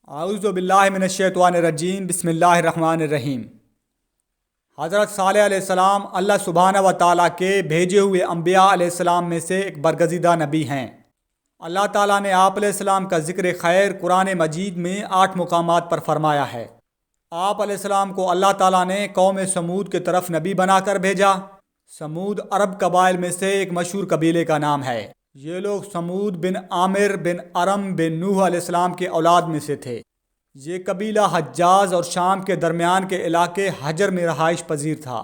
اعوذ باللہ من الشیطان الرجیم بسم اللہ الرحمن الرحیم۔ حضرت صالح علیہ السلام اللہ سبحانہ و تعالیٰ کے بھیجے ہوئے انبیاء علیہ السلام میں سے ایک برگزیدہ نبی ہیں۔ اللہ تعالیٰ نے آپ علیہ السلام کا ذکر خیر قرآن مجید میں 8 مقامات پر فرمایا ہے۔ آپ علیہ السلام کو اللہ تعالیٰ نے قوم سمود کی طرف نبی بنا کر بھیجا۔ سمود عرب قبائل میں سے ایک مشہور قبیلے کا نام ہے۔ یہ لوگ سمود بن عامر بن ارم بن نوح علیہ السلام کے اولاد میں سے تھے۔ یہ قبیلہ حجاز اور شام کے درمیان کے علاقے حجر میں رہائش پذیر تھا،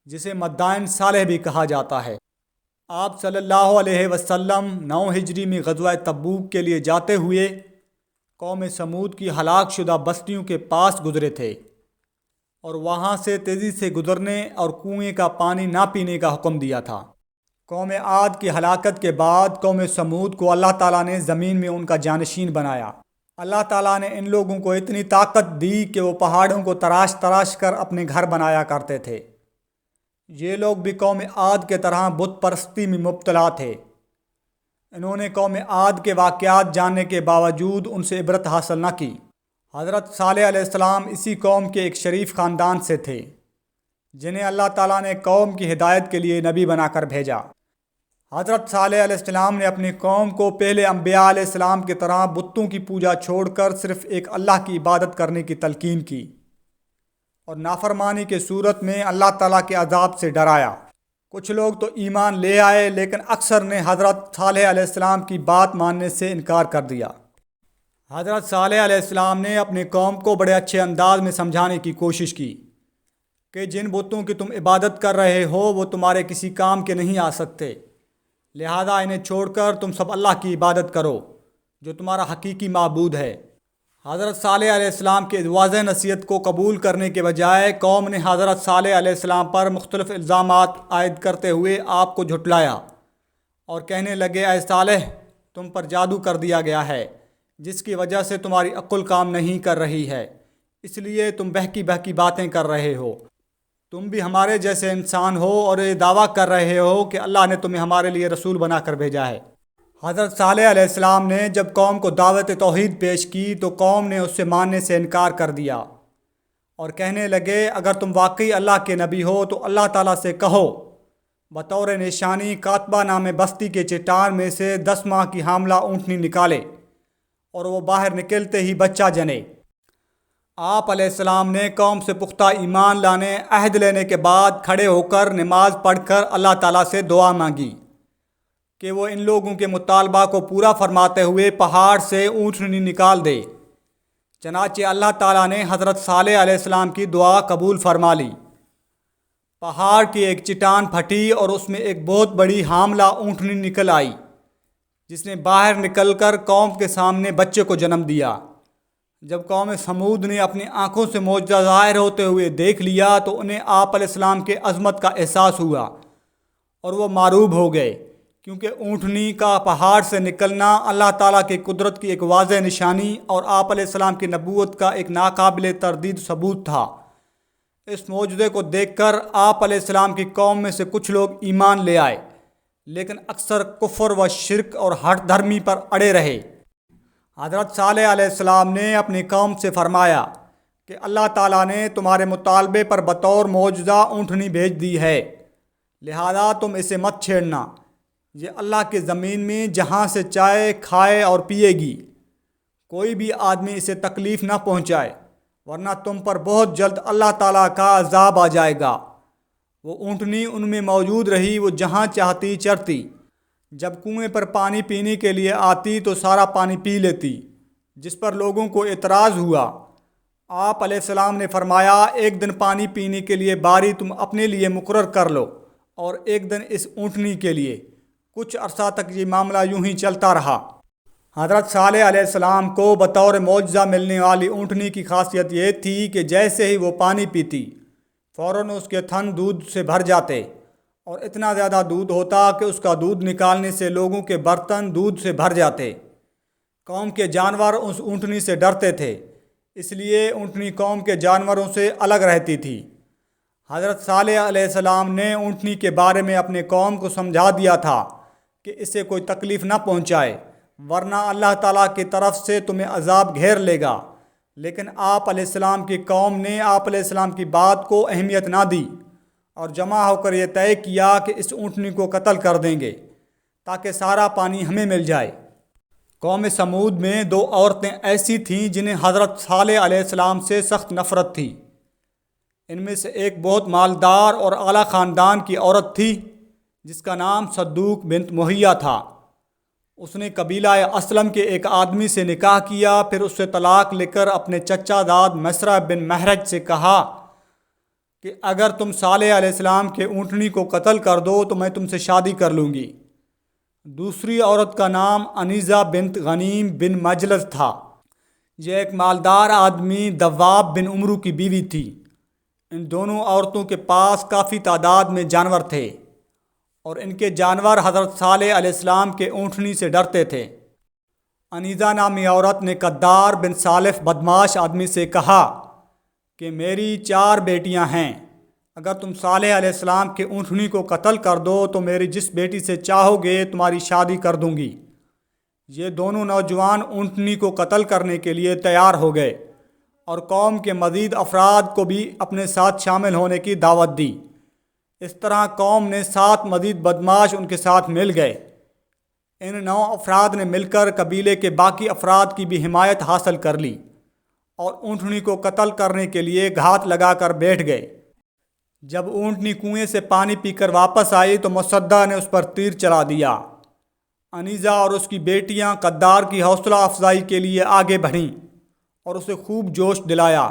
جسے مدائن صالح بھی کہا جاتا ہے۔ آپ صلی اللہ علیہ وسلم 9 ہجری میں غزوہ تبوک کے لیے جاتے ہوئے قوم سمود کی ہلاک شدہ بستیوں کے پاس گزرے تھے اور وہاں سے تیزی سے گزرنے اور کنویں کا پانی نہ پینے کا حکم دیا تھا۔ قوم عاد کی ہلاکت کے بعد قوم سمود کو اللہ تعالیٰ نے زمین میں ان کا جانشین بنایا۔ اللہ تعالیٰ نے ان لوگوں کو اتنی طاقت دی کہ وہ پہاڑوں کو تراش تراش کر اپنے گھر بنایا کرتے تھے۔ یہ لوگ بھی قوم عاد کے طرح بت پرستی میں مبتلا تھے۔ انہوں نے قوم عاد کے واقعات جاننے کے باوجود ان سے عبرت حاصل نہ کی۔ حضرت صالح علیہ السلام اسی قوم کے ایک شریف خاندان سے تھے، جنہیں اللہ تعالیٰ نے قوم کی ہدایت کے لیے نبی بنا کر بھیجا۔ حضرت صالح علیہ السلام نے اپنی قوم کو پہلے انبیاء علیہ السلام کی طرح بتوں کی پوجا چھوڑ کر صرف ایک اللہ کی عبادت کرنے کی تلقین کی اور نافرمانی کے صورت میں اللہ تعالیٰ کے عذاب سے ڈرایا۔ کچھ لوگ تو ایمان لے آئے، لیکن اکثر نے حضرت صالح علیہ السلام کی بات ماننے سے انکار کر دیا۔ حضرت صالح علیہ السلام نے اپنی قوم کو بڑے اچھے انداز میں سمجھانے کی کوشش کی کہ جن بتوں کی تم عبادت کر رہے ہو وہ تمہارے کسی کام کے نہیں آ سکتے، لہذا انہیں چھوڑ کر تم سب اللہ کی عبادت کرو جو تمہارا حقیقی معبود ہے۔ حضرت صالح علیہ السلام کے واضح نصیحت کو قبول کرنے کے بجائے قوم نے حضرت صالح علیہ السلام پر مختلف الزامات عائد کرتے ہوئے آپ کو جھٹلایا اور کہنے لگے، اے صالح، تم پر جادو کر دیا گیا ہے جس کی وجہ سے تمہاری عقل کام نہیں کر رہی ہے، اس لیے تم بہکی بہکی باتیں کر رہے ہو۔ تم بھی ہمارے جیسے انسان ہو اور یہ دعویٰ کر رہے ہو کہ اللہ نے تمہیں ہمارے لیے رسول بنا کر بھیجا ہے۔ حضرت صالح علیہ السلام نے جب قوم کو دعوت توحید پیش کی تو قوم نے اس سے ماننے سے انکار کر دیا اور کہنے لگے، اگر تم واقعی اللہ کے نبی ہو تو اللہ تعالیٰ سے کہو بطور نشانی کاتبہ نام بستی کے چٹان میں سے 10 ماہ کی حاملہ اونٹنی نکالے اور وہ باہر نکلتے ہی بچہ جنے۔ آپ علیہ السلام نے قوم سے پختہ ایمان لانے، عہد لینے کے بعد کھڑے ہو کر نماز پڑھ کر اللہ تعالیٰ سے دعا مانگی کہ وہ ان لوگوں کے مطالبہ کو پورا فرماتے ہوئے پہاڑ سے اونٹنی نکال دے۔ چنانچہ اللہ تعالیٰ نے حضرت صالح علیہ السلام کی دعا قبول فرما لی۔ پہاڑ کی ایک چٹان پھٹی اور اس میں ایک بہت بڑی حاملہ اونٹنی نکل آئی، جس نے باہر نکل کر قوم کے سامنے بچے کو جنم دیا۔ جب قوم سمود نے اپنی آنکھوں سے معجزہ ظاہر ہوتے ہوئے دیکھ لیا تو انہیں آپ علیہ السلام کے عظمت کا احساس ہوا اور وہ معروب ہو گئے، کیونکہ اونٹنی کا پہاڑ سے نکلنا اللہ تعالیٰ کی قدرت کی ایک واضح نشانی اور آپ علیہ السلام کی نبوت کا ایک ناقابل تردید ثبوت تھا۔ اس معجزے کو دیکھ کر آپ علیہ السلام کی قوم میں سے کچھ لوگ ایمان لے آئے، لیکن اکثر کفر و شرک اور ہٹ دھرمی پر اڑے رہے۔ حضرت صالح علیہ السلام نے اپنی قوم سے فرمایا کہ اللہ تعالیٰ نے تمہارے مطالبے پر بطور معجزہ اونٹنی بھیج دی ہے، لہذا تم اسے مت چھیڑنا۔ یہ اللہ کی زمین میں جہاں سے چاہے کھائے اور پیے گی، کوئی بھی آدمی اسے تکلیف نہ پہنچائے، ورنہ تم پر بہت جلد اللہ تعالیٰ کا عذاب آ جائے گا۔ وہ اونٹنی ان میں موجود رہی، وہ جہاں چاہتی چرتی۔ جب کنویں پر پانی پینے کے لیے آتی تو سارا پانی پی لیتی، جس پر لوگوں کو اعتراض ہوا۔ آپ علیہ السلام نے فرمایا، ایک دن پانی پینے کے لیے باری تم اپنے لیے مقرر کر لو اور ایک دن اس اونٹنی کے لیے۔ کچھ عرصہ تک یہ معاملہ یوں ہی چلتا رہا۔ حضرت صالح علیہ السلام کو بطور معجزہ ملنے والی اونٹنی کی خاصیت یہ تھی کہ جیسے ہی وہ پانی پیتی فوراً اس کے تھن دودھ سے بھر جاتے اور اتنا زیادہ دودھ ہوتا کہ اس کا دودھ نکالنے سے لوگوں کے برتن دودھ سے بھر جاتے۔ قوم کے جانور اس اونٹنی سے ڈرتے تھے، اس لیے اونٹنی قوم کے جانوروں سے الگ رہتی تھی۔ حضرت صالح علیہ السلام نے اونٹنی کے بارے میں اپنے قوم کو سمجھا دیا تھا کہ اسے کوئی تکلیف نہ پہنچائے، ورنہ اللہ تعالیٰ کی طرف سے تمہیں عذاب گھیر لے گا۔ لیکن آپ علیہ السلام کی قوم نے آپ علیہ السلام کی بات کو اہمیت نہ دی اور جمع ہو کر یہ طے کیا کہ اس اونٹنی کو قتل کر دیں گے تاکہ سارا پانی ہمیں مل جائے۔ قوم سمود میں دو عورتیں ایسی تھیں جنہیں حضرت صالح علیہ السلام سے سخت نفرت تھی۔ ان میں سے ایک بہت مالدار اور اعلیٰ خاندان کی عورت تھی جس کا نام صدوق بنت مہیا تھا۔ اس نے قبیلہ اسلم کے ایک آدمی سے نکاح کیا، پھر اس سے طلاق لے کر اپنے چچا داد مسرہ بن مہرج سے کہا کہ اگر تم صالح علیہ السلام کے اونٹنی کو قتل کر دو تو میں تم سے شادی کر لوں گی۔ دوسری عورت کا نام انیزہ بنت غنیم بن مجلس تھا۔ یہ ایک مالدار آدمی دواب بن عمرو کی بیوی تھی۔ ان دونوں عورتوں کے پاس کافی تعداد میں جانور تھے اور ان کے جانور حضرت صالح علیہ السلام کے اونٹنی سے ڈرتے تھے۔ انیزہ نامی عورت نے قدار بن صالف بدماش آدمی سے کہا کہ میری 4 بیٹیاں ہیں، اگر تم صالح علیہ السلام کے اونٹنی کو قتل کر دو تو میری جس بیٹی سے چاہو گے تمہاری شادی کر دوں گی۔ یہ دونوں نوجوان اونٹنی کو قتل کرنے کے لیے تیار ہو گئے اور قوم کے مزید افراد کو بھی اپنے ساتھ شامل ہونے کی دعوت دی۔ اس طرح قوم نے 7 مزید بدماش ان کے ساتھ مل گئے۔ ان 9 افراد نے مل کر قبیلے کے باقی افراد کی بھی حمایت حاصل کر لی اور اونٹنی کو قتل کرنے کے لیے گھات لگا کر بیٹھ گئے۔ جب اونٹنی کنویں سے پانی پی کر واپس آئی تو مصدع نے اس پر تیر چلا دیا۔ انیزہ اور اس کی بیٹیاں قدار کی حوصلہ افزائی کے لیے آگے بڑھیں اور اسے خوب جوش دلایا۔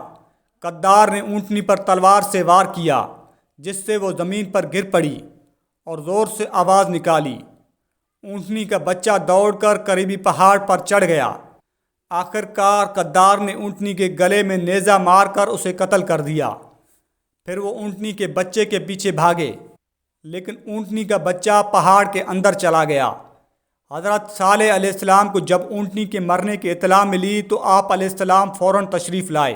قدار نے اونٹنی پر تلوار سے وار کیا جس سے وہ زمین پر گر پڑی اور زور سے آواز نکالی۔ اونٹنی کا بچہ دوڑ کر قریبی پہاڑ پر چڑھ گیا۔ آخر کار قدار نے اونٹنی کے گلے میں نیزہ مار کر اسے قتل کر دیا۔ پھر وہ اونٹنی کے بچے کے پیچھے بھاگے، لیکن اونٹنی کا بچہ پہاڑ کے اندر چلا گیا۔ حضرت صالح علیہ السلام کو جب اونٹنی کے مرنے کی اطلاع ملی تو آپ علیہ السلام فوراً تشریف لائے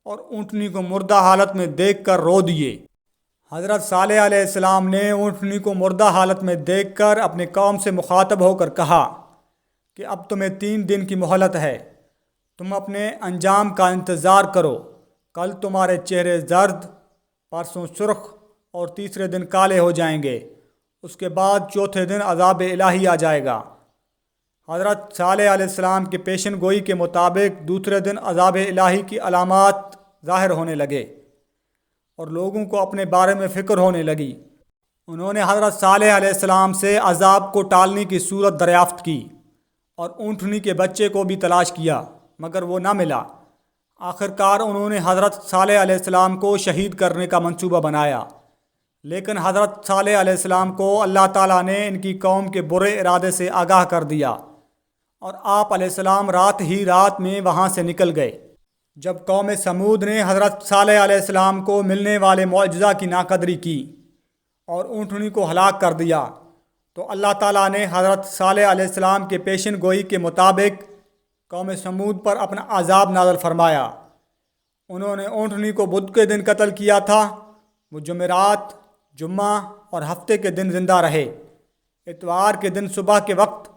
اور اونٹنی کو مردہ حالت میں دیکھ کر رو دیے۔ حضرت صالح علیہ السلام نے اونٹنی کو مردہ حالت میں دیکھ کر اپنے قوم سے مخاطب ہو کر کہا کہ اب تمہیں 3 دن کی مہلت ہے، تم اپنے انجام کا انتظار کرو۔ کل تمہارے چہرے زرد، پرسوں سرخ اور تیسرے دن کالے ہو جائیں گے، اس کے بعد چوتھے دن عذاب الہی آ جائے گا۔ حضرت صالح علیہ السلام کی پیشن گوئی کے مطابق دوسرے دن عذاب الہی کی علامات ظاہر ہونے لگے اور لوگوں کو اپنے بارے میں فکر ہونے لگی۔ انہوں نے حضرت صالح علیہ السلام سے عذاب کو ٹالنے کی صورت دریافت کی اور اونٹنی کے بچے کو بھی تلاش کیا مگر وہ نہ ملا۔ آخر کار انہوں نے حضرت صالح علیہ السلام کو شہید کرنے کا منصوبہ بنایا، لیکن حضرت صالح علیہ السلام کو اللہ تعالیٰ نے ان کی قوم کے برے ارادے سے آگاہ کر دیا اور آپ علیہ السلام رات ہی رات میں وہاں سے نکل گئے۔ جب قوم سمود نے حضرت صالح علیہ السلام کو ملنے والے معجزہ کی ناقدری کی اور اونٹنی کو ہلاک کر دیا تو اللہ تعالیٰ نے حضرت صالح علیہ السلام کے پیشن گوئی کے مطابق قوم سمود پر اپنا عذاب نازل فرمایا۔ انہوں نے اونٹنی کو بدھ کے دن قتل کیا تھا۔ وہ جمعرات، جمعہ اور ہفتے کے دن زندہ رہے۔ اتوار کے دن صبح کے وقت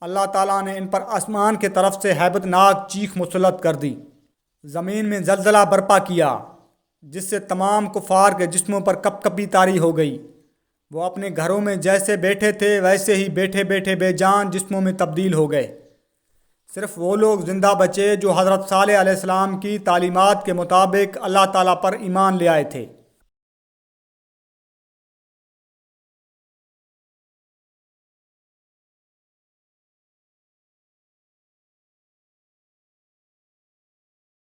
اللہ تعالیٰ نے ان پر آسمان کے طرف سے ہیبت ناک چیخ مسلط کر دی۔ زمین میں زلزلہ برپا کیا جس سے تمام کفار کے جسموں پر کپ کپی طاری ہو گئی۔ وہ اپنے گھروں میں جیسے بیٹھے تھے ویسے ہی بیٹھے بیٹھے بے جان جسموں میں تبدیل ہو گئے۔ صرف وہ لوگ زندہ بچے جو حضرت صالح علیہ السلام کی تعلیمات کے مطابق اللہ تعالیٰ پر ایمان لے آئے تھے۔